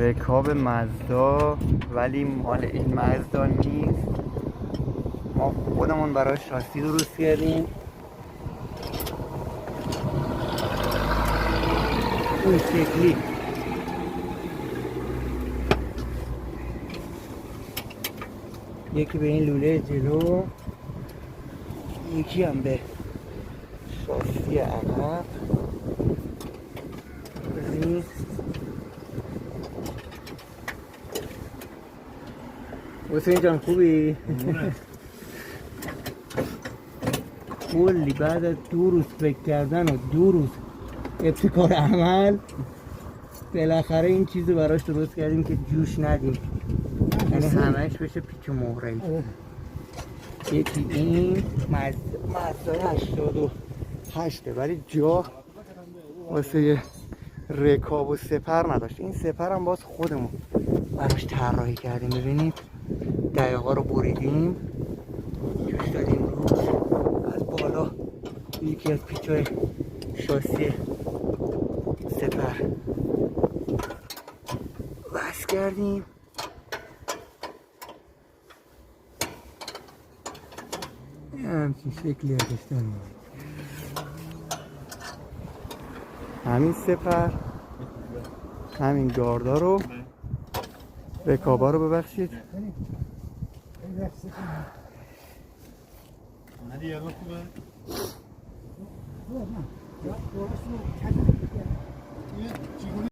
رکاب مزدا، ولی مال این مزدا نیست. ما خودمون برای شاسی درست کردیم. این شکلی یکی به این لوله جلو، یکی هم به شاسی عقب. ببینید حسین جان خوبی؟ کلی بعد از 2 روز فکر کردن و 2 روز ابتکار عمل بالاخره این چیزو براش درست کردیم که جوش ندیم، یعنی همش بشه پیچ و مهره‌ای. یکی این مزدای 88 ولی جا واسه رکاب و سپر نداشت. این سپر هم باز خودمون براش طراحی کردیم. ببینید دقیقا رو بریدیم، جوش دادیم روش، از بالا یکی از پیچای شاسی سپر وصل کردیم. همچین شکلی ازش داریم. همین سپر، همین گاردا رو، رکابا رو ببخشید.